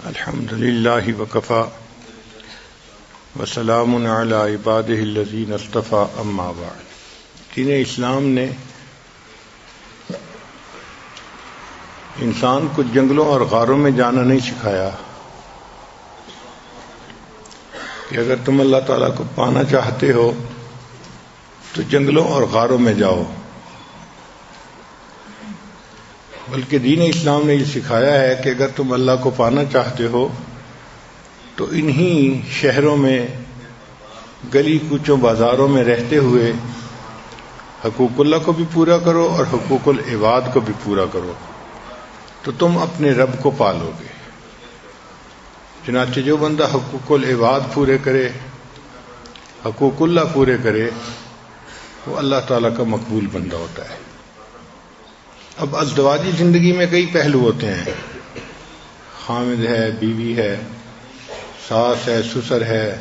الحمد للہ وکفی وسلام علی عبادہ الذین اصطفی اما بعد۔ دین اسلام نے انسان کو جنگلوں اور غاروں میں جانا نہیں سکھایا کہ اگر تم اللہ تعالیٰ کو پانا چاہتے ہو تو جنگلوں اور غاروں میں جاؤ، بلکہ دین اسلام نے یہ سکھایا ہے کہ اگر تم اللہ کو پانا چاہتے ہو تو انہی شہروں میں گلی کوچوں بازاروں میں رہتے ہوئے حقوق اللہ کو بھی پورا کرو اور حقوق العباد کو بھی پورا کرو، تو تم اپنے رب کو پالو گے۔ چنانچہ جو بندہ حقوق العباد پورے کرے، حقوق اللہ پورے کرے، وہ اللہ تعالیٰ کا مقبول بندہ ہوتا ہے۔ اب ازدواجی زندگی میں کئی پہلو ہوتے ہیں، خامد ہے، بیوی ہے، ساس ہے، سسر ہے،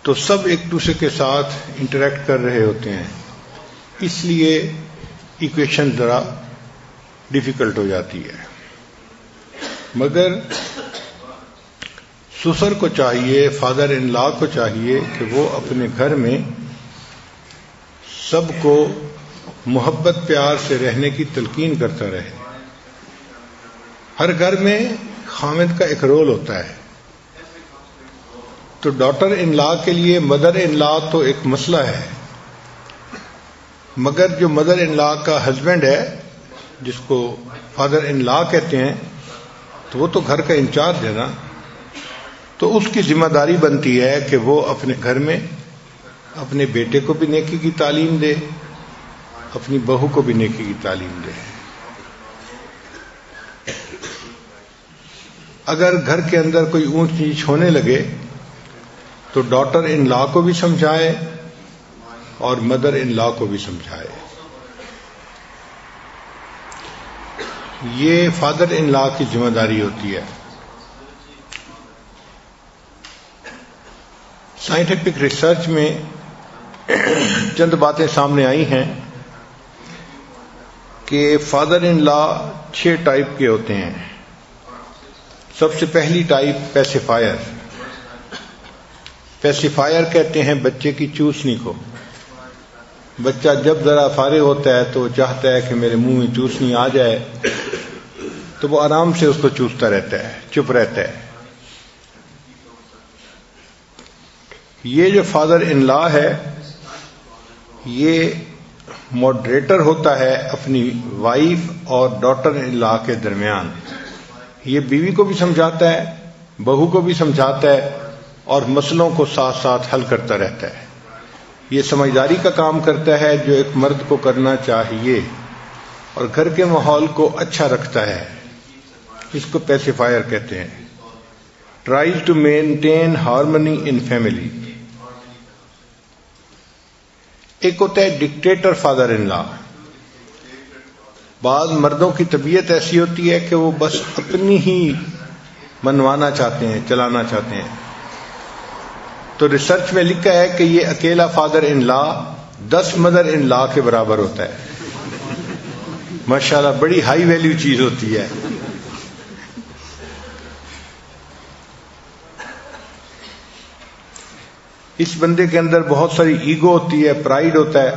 تو سب ایک دوسرے کے ساتھ انٹریکٹ کر رہے ہوتے ہیں، اس لیے ایکویشن ذرا ڈیفیکلٹ ہو جاتی ہے۔ مگر سسر کو چاہیے، فادر ان لا کو چاہیے کہ وہ اپنے گھر میں سب کو محبت پیار سے رہنے کی تلقین کرتا رہے۔ ہر گھر میں خامد کا ایک رول ہوتا ہے، تو ڈاٹر ان لا کے لیے مدر ان لا تو ایک مسئلہ ہے، مگر جو مدر ان لا کا ہسبینڈ ہے، جس کو فادر ان لا کہتے ہیں، تو وہ تو گھر کا انچارج ہے نا، تو اس کی ذمہ داری بنتی ہے کہ وہ اپنے گھر میں اپنے بیٹے کو بھی نیکی کی تعلیم دے، اپنی بہو کو بھی نیکی کی تعلیم دے۔ اگر گھر کے اندر کوئی اونچ نیچ ہونے لگے تو ڈاٹر ان لا کو بھی سمجھائے اور مدر ان لا کو بھی سمجھائے۔ یہ فادر ان لا کی ذمہ داری ہوتی ہے۔ سائنٹیفک ریسرچ میں چند باتیں سامنے آئی ہیں کہ فادر ان لا 6 ٹائپ کے ہوتے ہیں۔ سب سے پہلی ٹائپ پیسیفائر۔ پیسیفائر کہتے ہیں بچے کی چوسنی کو۔ بچہ جب ذرا فارغ ہوتا ہے تو وہ چاہتا ہے کہ میرے منہ میں چوسنی آ جائے، تو وہ آرام سے اس کو چوستا رہتا ہے، چپ رہتا ہے۔ یہ جو فادر ان لا ہے، یہ ماڈریٹر ہوتا ہے اپنی وائف اور ڈاٹر ان لا کے درمیان۔ یہ بیوی کو بھی سمجھاتا ہے، بہو کو بھی سمجھاتا ہے، اور مسئلوں کو ساتھ ساتھ حل کرتا رہتا ہے۔ یہ سمجھداری کا کام کرتا ہے جو ایک مرد کو کرنا چاہیے، اور گھر کے ماحول کو اچھا رکھتا ہے۔ اس کو پیسیفائر کہتے ہیں۔ Tries to maintain harmony in family. ایک ہوتا ہے ڈکٹیٹر فادر ان لا۔ بعض مردوں کی طبیعت ایسی ہوتی ہے کہ وہ بس اپنی ہی منوانا چاہتے ہیں، چلانا چاہتے ہیں۔ تو ریسرچ میں لکھا ہے کہ یہ اکیلا father in law 10 mother in لا کے برابر ہوتا ہے۔ ماشاءاللہ بڑی ہائی ویلیو چیز ہوتی ہے۔ اس بندے کے اندر بہت ساری ایگو ہوتی ہے، پرائیڈ ہوتا ہے،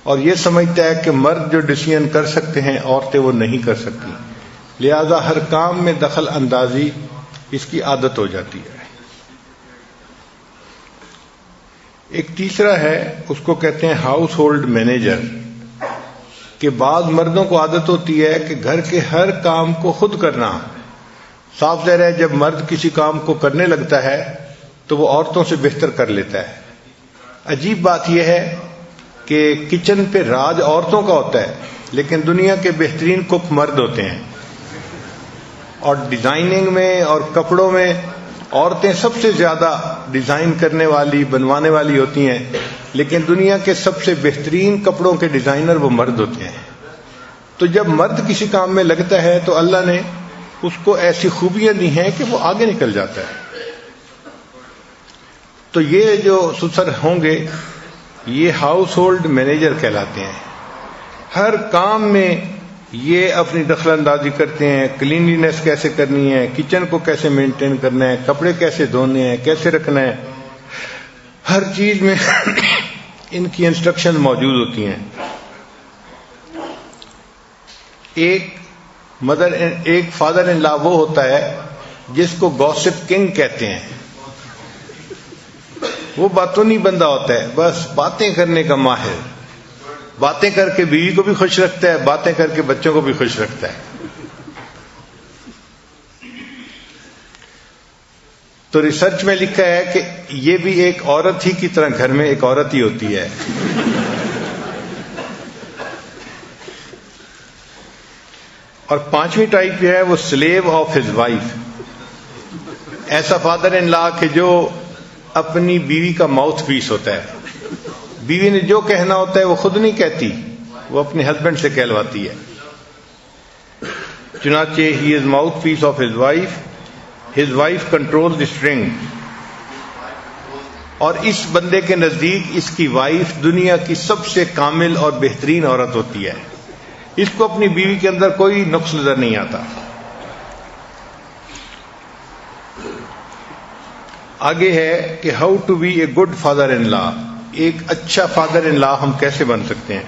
اور یہ سمجھتا ہے کہ مرد جو ڈیسیژن کر سکتے ہیں عورتیں وہ نہیں کر سکتی، لہذا ہر کام میں دخل اندازی اس کی عادت ہو جاتی ہے۔ ایک تیسرا ہے، اس کو کہتے ہیں ہاؤس ہولڈ مینیجر، کہ بعض مردوں کو عادت ہوتی ہے کہ گھر کے ہر کام کو خود کرنا۔ صاف ظاہر ہے جب مرد کسی کام کو کرنے لگتا ہے تو وہ عورتوں سے بہتر کر لیتا ہے۔ عجیب بات یہ ہے کہ کچن پہ راج عورتوں کا ہوتا ہے، لیکن دنیا کے بہترین کک مرد ہوتے ہیں، اور ڈیزائننگ میں اور کپڑوں میں عورتیں سب سے زیادہ ڈیزائن کرنے والی، بنوانے والی ہوتی ہیں، لیکن دنیا کے سب سے بہترین کپڑوں کے ڈیزائنر وہ مرد ہوتے ہیں۔ تو جب مرد کسی کام میں لگتا ہے تو اللہ نے اس کو ایسی خوبیاں دی ہیں کہ وہ آگے نکل جاتا ہے۔ تو یہ جو سسر ہوں گے یہ ہاؤس ہولڈ مینیجر کہلاتے ہیں۔ ہر کام میں یہ اپنی دخل اندازی کرتے ہیں، کلینلینس کیسے کرنی ہے، کچن کو کیسے مینٹین کرنا ہے، کپڑے کیسے دھونے ہیں، کیسے رکھنا ہے، ہر چیز میں ان کی انسٹرکشن موجود ہوتی ہیں۔ ایک فادر ان لا وہ ہوتا ہے جس کو گوسپ کنگ کہتے ہیں۔ وہ باتوں نہیں بندہ ہوتا ہے، بس باتیں کرنے کا ماہر، باتیں کر کے بیوی کو بھی خوش رکھتا ہے، باتیں کر کے بچوں کو بھی خوش رکھتا ہے۔ تو ریسرچ میں لکھا ہے کہ یہ بھی ایک عورت ہی کی طرح گھر میں ایک عورت ہی ہوتی ہے۔ اور پانچویں ٹائپ جو ہے وہ سلیو آف ہز وائف، ایسا فادر ان لا کہ جو اپنی بیوی کا ماؤتھ پیس ہوتا ہے۔ بیوی نے جو کہنا ہوتا ہے وہ خود نہیں کہتی، وہ اپنے ہسبینڈ سے کہلواتی ہے۔ چنانچہ he is mouthpiece of his wife control the string, اور اس بندے کے نزدیک اس کی وائف دنیا کی سب سے کامل اور بہترین عورت ہوتی ہے، اس کو اپنی بیوی کے اندر کوئی نقص نظر نہیں آتا۔ آگے ہے کہ how to be a good father in law, ایک اچھا فادر ان لا ہم کیسے بن سکتے ہیں۔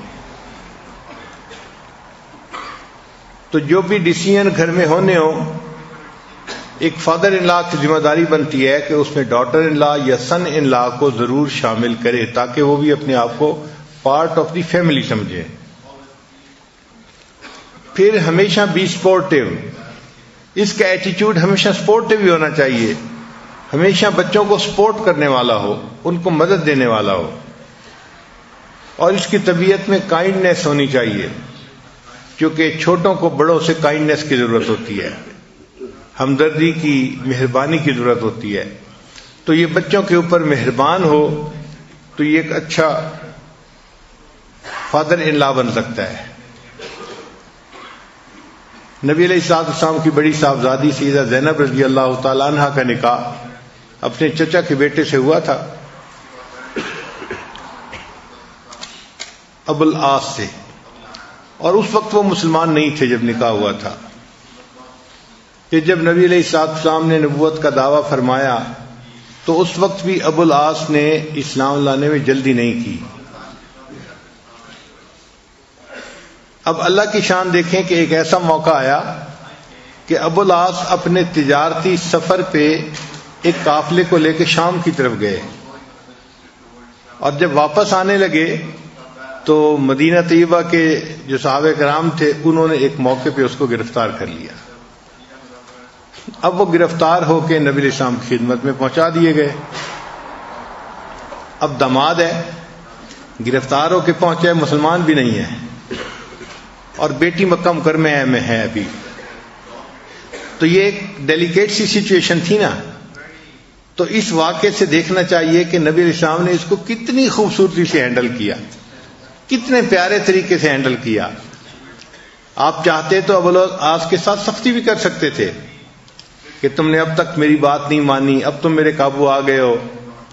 تو جو بھی ڈیسیژن گھر میں ہونے ہو، ایک فادر ان لا کی ذمہ داری بنتی ہے کہ اس میں ڈاٹر ان لا یا سن ان لا کو ضرور شامل کرے، تاکہ وہ بھی اپنے آپ کو پارٹ آف دی فیملی سمجھے۔ پھر ہمیشہ بی سپورٹیو، اس کا ایٹیچیوڈ ہمیشہ سپورٹیو ہی ہونا چاہیے، ہمیشہ بچوں کو سپورٹ کرنے والا ہو، ان کو مدد دینے والا ہو، اور اس کی طبیعت میں کائنڈنیس ہونی چاہیے، کیونکہ چھوٹوں کو بڑوں سے کائنڈنیس کی ضرورت ہوتی ہے، ہمدردی کی، مہربانی کی ضرورت ہوتی ہے۔ تو یہ بچوں کے اوپر مہربان ہو تو یہ ایک اچھا فادر ان لا بن سکتا ہے۔ نبی علیہ السلام کی بڑی صاحبزادی سیدہ زینب رضی اللہ تعالیٰ عنہ کا نکاح اپنے چچا کے بیٹے سے ہوا تھا، ابو العاص سے، اور اس وقت وہ مسلمان نہیں تھے جب نکاح ہوا تھا۔ کہ جب نبی علیہ السلام نے نبوت کا دعویٰ فرمایا تو اس وقت بھی ابو العاص نے اسلام لانے میں جلدی نہیں کی۔ اب اللہ کی شان دیکھیں کہ ایک ایسا موقع آیا کہ ابو العاص اپنے تجارتی سفر پہ ایک قافلے کو لے کے شام کی طرف گئے، اور جب واپس آنے لگے تو مدینہ طیبہ کے جو صحابہ کرام تھے انہوں نے ایک موقع پہ اس کو گرفتار کر لیا۔ اب وہ گرفتار ہو کے نبی علیہ السلام کی خدمت میں پہنچا دیے گئے۔ اب داماد ہے، گرفتار ہو کے پہنچے، مسلمان بھی نہیں ہے، اور بیٹی مکہ مکرمہ میں ہے ابھی، تو یہ ایک ڈیلیکیٹ سی سچویشن تھی نا۔ تو اس واقعے سے دیکھنا چاہیے کہ نبی علیہ السلام نے اس کو کتنی خوبصورتی سے ہینڈل کیا، کتنے پیارے طریقے سے ہینڈل کیا۔ آپ چاہتے تو ابو العاص کے ساتھ سختی بھی کر سکتے تھے کہ تم نے اب تک میری بات نہیں مانی، اب تم میرے قابو آ گئے ہو،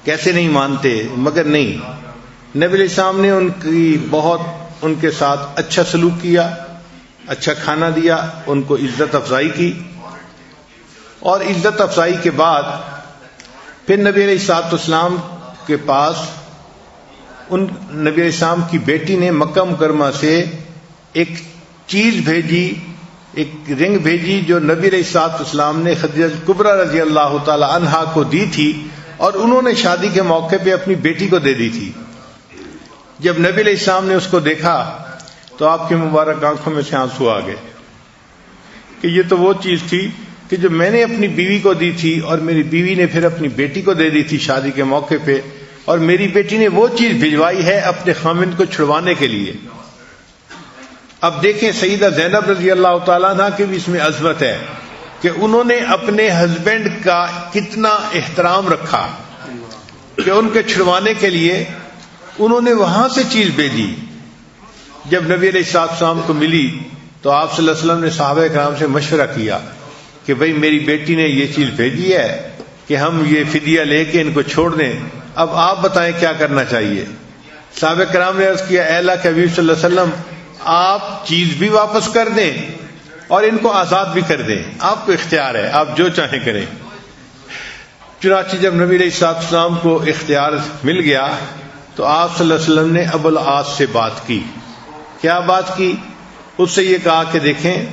کیسے نہیں مانتے، مگر نہیں، نبی علیہ السلام نے ان کے ساتھ اچھا سلوک کیا، اچھا کھانا دیا، ان کو عزت افزائی کی، اور عزت افزائی کے بعد پھر نبی علیہ السلام کے پاس نبی علیہ السلام کی بیٹی نے مکہ مکرمہ سے ایک چیز بھیجی، ایک رنگ بھیجی جو نبی علیہ السلام نے خدیجہ کبریٰ رضی اللہ تعالی عنہا کو دی تھی، اور انہوں نے شادی کے موقع پہ اپنی بیٹی کو دے دی تھی۔ جب نبی علیہ السلام نے اس کو دیکھا تو آپ کی مبارک آنکھوں میں سے آنسو آ گئے کہ یہ تو وہ چیز تھی کہ جو میں نے اپنی بیوی کو دی تھی، اور میری بیوی نے پھر اپنی بیٹی کو دے دی تھی شادی کے موقع پہ، اور میری بیٹی نے وہ چیز بھجوائی ہے اپنے خامند کو چھڑوانے کے لیے۔ اب دیکھیں سیدہ زینب رضی اللہ تعالیٰ عنہ کی بھی اس میں عظمت ہے کہ انہوں نے اپنے ہسبینڈ کا کتنا احترام رکھا کہ ان کے چھڑوانے کے لیے انہوں نے وہاں سے چیز بھیجی۔ جب نبی علیہ السلام کو ملی تو آپ صلی اللہ علیہ وسلم نے صحابہ کرام سے مشورہ کیا کہ بھئی میری بیٹی نے یہ چیز بھیجی ہے کہ ہم یہ فدیہ لے کے ان کو چھوڑ دیں، اب آپ بتائیں کیا کرنا چاہیے۔ صحابہ کرام نے عرض کیا، اے اللہ کے حبیب صلی اللہ علیہ وسلم، آپ چیز بھی واپس کر دیں اور ان کو آزاد بھی کر دیں، آپ کو اختیار ہے، آپ جو چاہیں کریں۔ چنانچہ جب نبی علیہ السلام کو اختیار مل گیا تو آپ صلی اللہ علیہ وسلم نے ابو العاص سے بات کی۔ کیا بات کی؟ اس سے یہ کہا کہ دیکھیں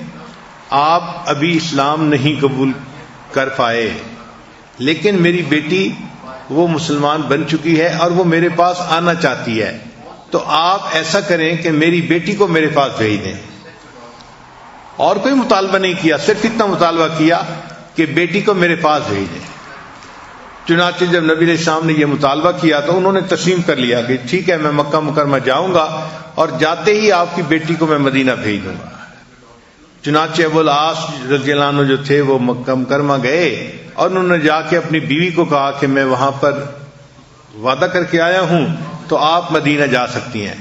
آپ ابھی اسلام نہیں قبول کر پائے، لیکن میری بیٹی وہ مسلمان بن چکی ہے اور وہ میرے پاس آنا چاہتی ہے، تو آپ ایسا کریں کہ میری بیٹی کو میرے پاس بھیج دیں۔ اور کوئی مطالبہ نہیں کیا، صرف اتنا مطالبہ کیا کہ بیٹی کو میرے پاس بھیج دیں۔ چنانچہ جب نبی علیہ السلام نے یہ مطالبہ کیا تو انہوں نے تسلیم کر لیا کہ ٹھیک ہے میں مکہ مکرمہ جاؤں گا اور جاتے ہی آپ کی بیٹی کو میں مدینہ بھیج دوں گا۔ چنانچہ ابو العاص رضی اللہ عنہ جو تھے وہ مکہ مکرمہ گئے اور انہوں نے جا کے اپنی بیوی کو کہا کہ میں وہاں پر وعدہ کر کے آیا ہوں تو آپ مدینہ جا سکتی ہیں۔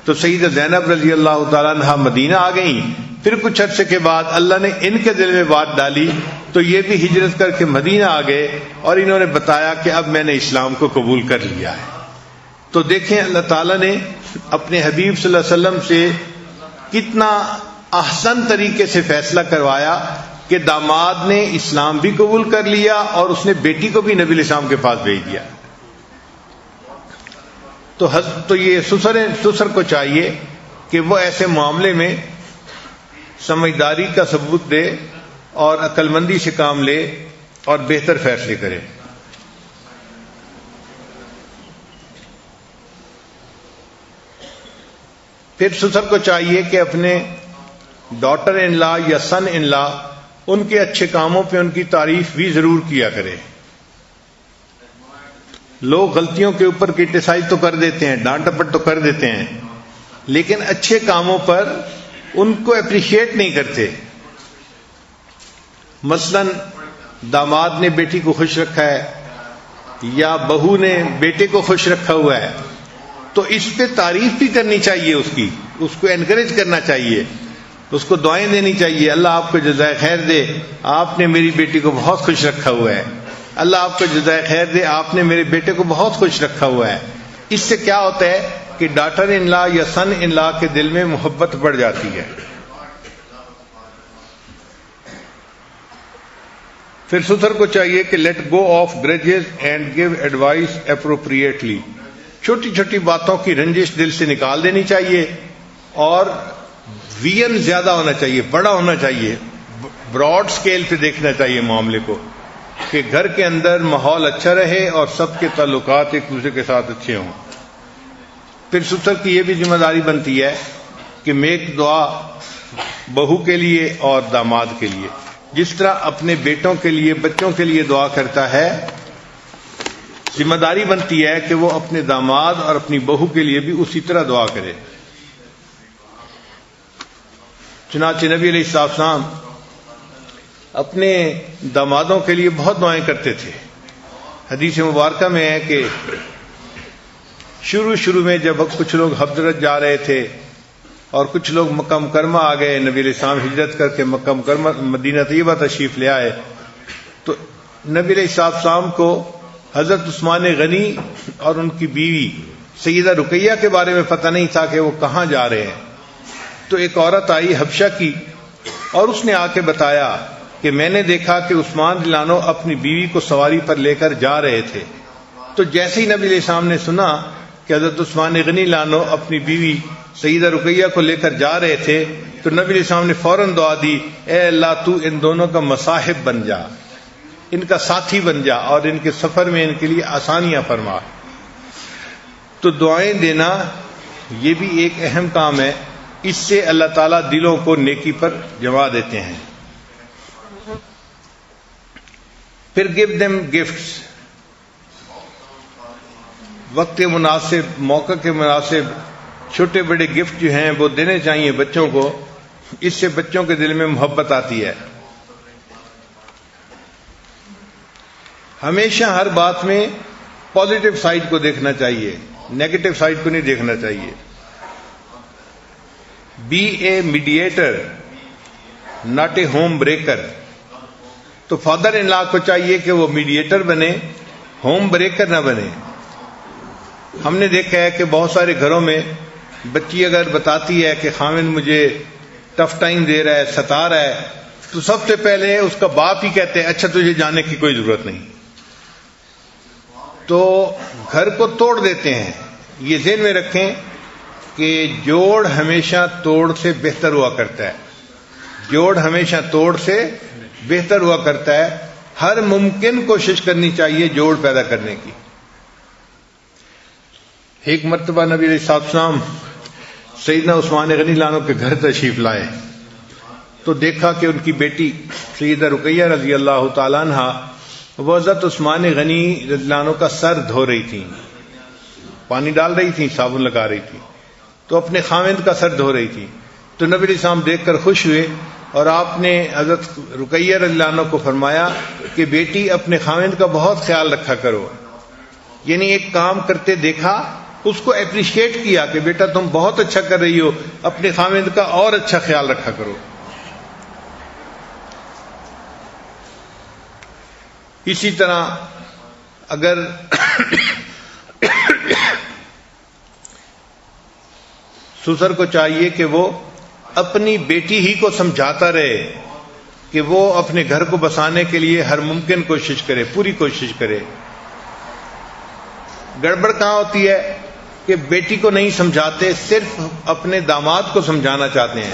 تو سیدہ زینب رضی اللہ تعالیٰ عنہا مدینہ آ گئیں۔ پھر کچھ عرصے کے بعد اللہ نے ان کے دل میں بات ڈالی تو یہ بھی ہجرت کر کے مدینہ آ گئے اور انہوں نے بتایا کہ اب میں نے اسلام کو قبول کر لیا ہے۔ تو دیکھیں اللہ تعالیٰ نے اپنے حبیب صلی اللہ علیہ وسلم سے کتنا احسن طریقے سے فیصلہ کروایا کہ داماد نے اسلام بھی قبول کر لیا اور اس نے بیٹی کو بھی نبی علیہ السلام کے پاس بھیج دیا۔ تو یہ سسر کو چاہیے کہ وہ ایسے معاملے میں سمجھداری کا ثبوت دے اور عقل مندی سے کام لے اور بہتر فیصلے کرے۔ پھر سسر کو چاہیے کہ اپنے ڈاٹر ان لا یا سن ان لا ان کے اچھے کاموں پہ ان کی تعریف بھی ضرور کیا کرے۔ لوگ غلطیوں کے اوپر کرٹیسائز تو کر دیتے ہیں، ڈانٹ ڈپٹ تو کر دیتے ہیں، لیکن اچھے کاموں پر ان کو اپریشیٹ نہیں کرتے۔ مثلا داماد نے بیٹی کو خوش رکھا ہے یا بہو نے بیٹے کو خوش رکھا ہوا ہے تو اس پہ تعریف بھی کرنی چاہیے، اس کو انکریج کرنا چاہیے، اس کو دعائیں دینی چاہیے، اللہ آپ کو جزائے خیر دے، آپ نے میری بیٹی کو بہت خوش رکھا ہوا ہے، اللہ آپ کو جزائے خیر دے، آپ نے میرے بیٹے کو بہت خوش رکھا ہوا ہے۔ اس سے کیا ہوتا ہے کہ ڈاٹر ان لا یا سن ان لا کے دل میں محبت بڑھ جاتی ہے۔ پھر سسر کو چاہیے کہ let go of grudges and give advice appropriately, چھوٹی چھوٹی باتوں کی رنجش دل سے نکال دینی چاہیے اور ویژن زیادہ ہونا چاہیے، بڑا ہونا چاہیے، براڈ سکیل پہ دیکھنا چاہیے معاملے کو کہ گھر کے اندر ماحول اچھا رہے اور سب کے تعلقات ایک دوسرے کے ساتھ اچھے ہوں۔ پھر سسر کی یہ بھی ذمہ داری بنتی ہے کہ میک دعا بہو کے لیے اور داماد کے لیے، جس طرح اپنے بیٹوں کے لیے بچوں کے لیے دعا کرتا ہے، ذمہ داری بنتی ہے کہ وہ اپنے داماد اور اپنی بہو کے لیے بھی اسی طرح دعا کرے۔ چنانچہ نبی علیہ السلام اپنے دامادوں کے لیے بہت دعائیں کرتے تھے۔ حدیث مبارکہ میں ہے کہ شروع میں جب کچھ لوگ حضرت جا رہے تھے اور کچھ لوگ مکہ مکرمہ آ گئے، نبی علیہ السلام ہجرت کر کے مکہ مکرمہ مدینہ طیبہ تشریف لے آئے، تو نبی علیہ السلام کو حضرت عثمان غنی اور ان کی بیوی سیدہ رقیہ کے بارے میں پتہ نہیں تھا کہ وہ کہاں جا رہے ہیں۔ تو ایک عورت آئی حبشہ کی اور اس نے آ کے بتایا کہ میں نے دیکھا کہ عثمان رضی اللہ عنہ اپنی بیوی کو سواری پر لے کر جا رہے تھے۔ تو جیسے ہی نبی علیہ السلام نے سنا کہ حضرت عثمان غنی رضی اللہ عنہ اپنی بیوی سیدہ رقیہ کو لے کر جا رہے تھے تو نبی علیہ السلام نے فوراً دعا دی، اے اللہ تو ان دونوں کا مصاحب بن جا، ان کا ساتھی بن جا اور ان کے سفر میں ان کے لیے آسانیاں فرما۔ تو دعائیں دینا یہ بھی ایک اہم کام ہے، اس سے اللہ تعالیٰ دلوں کو نیکی پر جما دیتے ہیں۔ پھر گیو دیم گفٹس، وقت کے مناسب، موقع کے مناسب چھوٹے بڑے گفٹ جو ہیں وہ دینے چاہیے بچوں کو، اس سے بچوں کے دل میں محبت آتی ہے۔ ہمیشہ ہر بات میں پازیٹو سائڈ کو دیکھنا چاہیے، نیگیٹو سائڈ کو نہیں دیکھنا چاہیے۔ Be a mediator not a home breaker, تو فادر ان لا کو چاہیے کہ وہ میڈیٹر بنے، ہوم بریکر نہ بنے۔ ہم نے دیکھا ہے کہ بہت سارے گھروں میں بچی اگر بتاتی ہے کہ خاوند مجھے ٹف ٹائم دے رہا ہے، ستا رہا ہے، تو سب سے پہلے اس کا باپ ہی کہتے ہیں اچھا تجھے جانے کی کوئی ضرورت نہیں، تو گھر کو توڑ دیتے ہیں۔ یہ ذہن میں رکھیں کہ جوڑ ہمیشہ توڑ سے بہتر ہوا کرتا ہے، جوڑ ہمیشہ توڑ سے بہتر ہوا کرتا ہے۔ ہر ممکن کوشش کرنی چاہیے جوڑ پیدا کرنے کی۔ ایک مرتبہ نبی علیہ السلام سیدنا عثمان غنی لانو کے گھر تشریف لائے تو دیکھا کہ ان کی بیٹی سیدہ رقیہ رضی اللہ تعالیٰ عنہ وہ حضرت عثمان غنی رضی اللہ عنہ کا سر دھو رہی تھی، پانی ڈال رہی تھی، صابن لگا رہی تھی، تو اپنے خاوند کا سر دھو رہی تھی۔ تو نبی علیہ السلام دیکھ کر خوش ہوئے اور آپ نے حضرت رقیہ رضی اللہ عنہ کو فرمایا کہ بیٹی اپنے خاوند کا بہت خیال رکھا کرو، یعنی ایک کام کرتے دیکھا، اس کو اپریشیٹ کیا کہ بیٹا تم بہت اچھا کر رہی ہو، اپنے خاوند کا اور اچھا خیال رکھا کرو۔ اسی طرح اگر سسر کو چاہیے کہ وہ اپنی بیٹی ہی کو سمجھاتا رہے کہ وہ اپنے گھر کو بسانے کے لیے ہر ممکن کوشش کرے، پوری کوشش کرے۔ گڑبڑ کہاں ہوتی ہے کہ بیٹی کو نہیں سمجھاتے، صرف اپنے داماد کو سمجھانا چاہتے ہیں،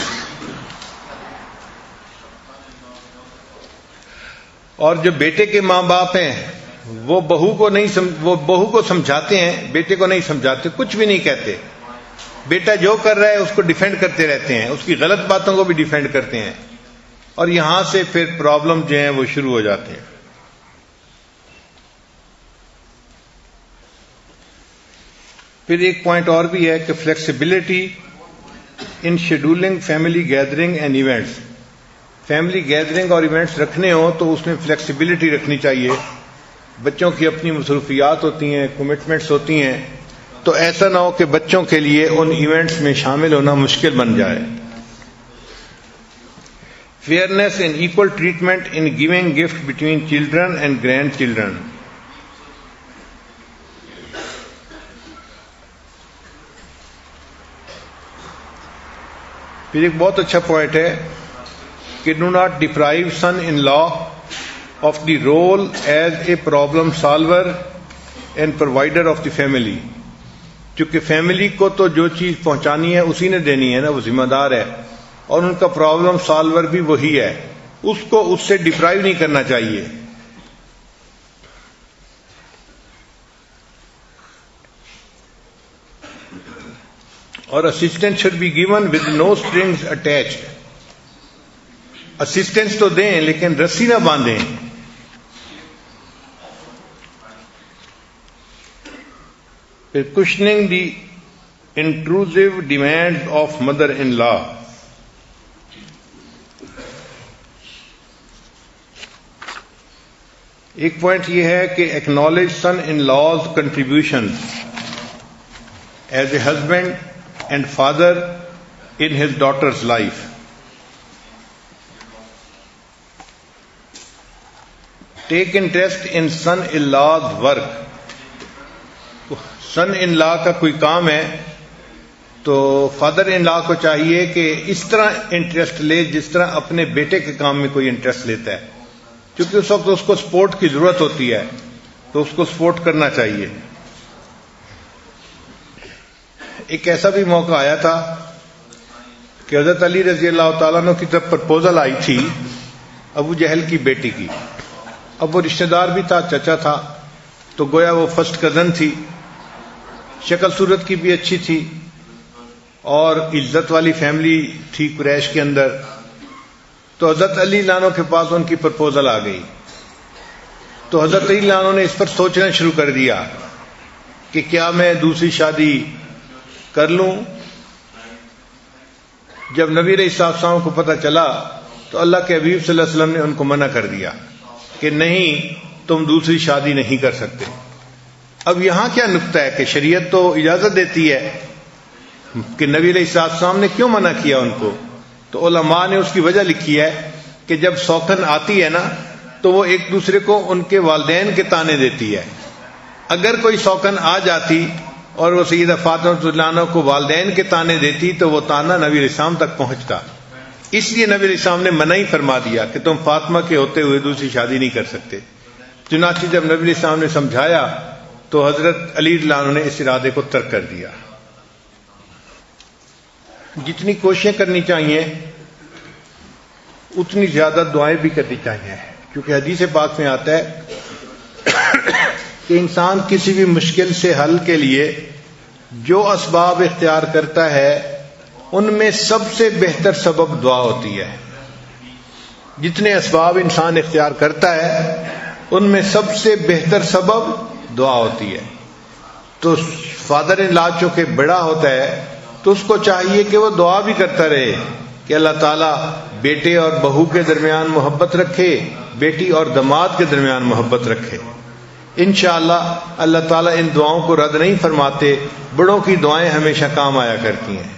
اور جو بیٹے کے ماں باپ ہیں وہ بہو کو سمجھاتے ہیں، بیٹے کو نہیں سمجھاتے، کچھ بھی نہیں کہتے۔ بیٹا جو کر رہا ہے اس کو ڈیفینڈ کرتے رہتے ہیں، اس کی غلط باتوں کو بھی ڈیفینڈ کرتے ہیں، اور یہاں سے پھر پرابلم جو ہیں وہ شروع ہو جاتے ہیں۔ پھر ایک پوائنٹ اور بھی ہے کہ flexibility in scheduling family gathering and events, family gathering اور ایونٹس رکھنے ہوں تو اس میں فلیکسیبلٹی رکھنی چاہیے۔ بچوں کی اپنی مصروفیات ہوتی ہیں، کمٹمنٹس ہوتی ہیں، تو ایسا نہ ہو کہ بچوں کے لیے ان ایونٹس میں شامل ہونا مشکل بن جائے۔ Fairness and equal treatment in giving gift between children and grandchildren, پھر ایک بہت اچھا پوائنٹ ہے کہ do not deprive son in law of the role as a problem solver and provider of the family, چونکہ family کو تو جو چیز پہنچانی ہے اسی نے دینی ہے نا، وہ ذمہ دار ہے، اور ان کا پرابلم سالور بھی وہی ہے، اس کو اس سے ڈپرائیو نہیں کرنا چاہیے۔ اور assistance should be given with no strings attached, assistance تو دیں لیکن رسی نہ باندھیں۔ پھر cushioning the intrusive demand of mother in law, ایک پوائنٹ یہ ہے کہ acknowledge son in law's contribution as a husband and father in his daughter's life. Take interest in son-in-law's work. son-in-law کا کوئی کام ہے تو father-in-law کو چاہیے کہ اس طرح انٹرسٹ لے جس طرح اپنے بیٹے کے کام میں کوئی انٹرسٹ لیتا ہے، کیونکہ اس وقت اس کو سپورٹ کی ضرورت ہوتی ہے تو اس کو سپورٹ کرنا چاہیے۔ ایک ایسا بھی موقع آیا تھا کہ حضرت علی رضی اللہ تعالیٰ عنہ کی طرف پرپوزل آئی تھی ابو جہل کی بیٹی کی۔ اب وہ رشتہ دار بھی تھا، چچا تھا، تو گویا وہ فرسٹ کزن تھی، شکل صورت کی بھی اچھی تھی اور عزت والی فیملی تھی قریش کے اندر۔ تو حضرت علی لانو کے پاس ان کی پرپوزل آ گئی، تو حضرت علی لانو نے اس پر سوچنا شروع کر دیا کہ کیا میں دوسری شادی کر لوں۔ جب نبی علیہ السلام کو پتہ چلا تو اللہ کے حبیب صلی اللہ علیہ وسلم نے ان کو منع کر دیا کہ نہیں، تم دوسری شادی نہیں کر سکتے۔ اب یہاں کیا نکتہ ہے کہ شریعت تو اجازت دیتی ہے کہ نبی علیہ السلام نے کیوں منع کیا ان کو؟ تو علماء نے اس کی وجہ لکھی ہے کہ جب سوکن آتی ہے نا تو وہ ایک دوسرے کو ان کے والدین کے تانے دیتی ہے۔ اگر کوئی سوکن آ جاتی اور وہ سیدہ فاطمہ رضی اللہ عنہا کو والدین کے تانے دیتی تو وہ تانا نبی علیہ السلام تک پہنچتا. اس لیے نبی علیہ السلام نے منع ہی فرما دیا کہ تم فاطمہ کے ہوتے ہوئے دوسری شادی نہیں کر سکتے. چنانچہ جب نبی علیہ السلام نے سمجھایا تو حضرت علی رضی اللہ عنہ نے اس ارادے کو ترک کر دیا. جتنی کوششیں کرنی چاہیے اتنی زیادہ دعائیں بھی کرنی چاہیے، کیونکہ حدیث پاک میں آتا ہے کہ انسان کسی بھی مشکل سے حل کے لیے جو اسباب اختیار کرتا ہے ان میں سب سے بہتر سبب دعا ہوتی ہے. جتنے اسباب انسان اختیار کرتا ہے ان میں سب سے بہتر سبب دعا ہوتی ہے. تو فادر ان لا چونکہ بڑا ہوتا ہے تو اس کو چاہیے کہ وہ دعا بھی کرتا رہے کہ اللہ تعالیٰ بیٹے اور بہو کے درمیان محبت رکھے، بیٹی اور داماد کے درمیان محبت رکھے. انشاءاللہ اللہ تعالیٰ ان دعاؤں کو رد نہیں فرماتے. بڑوں کی دعائیں ہمیشہ کام آیا کرتی ہیں.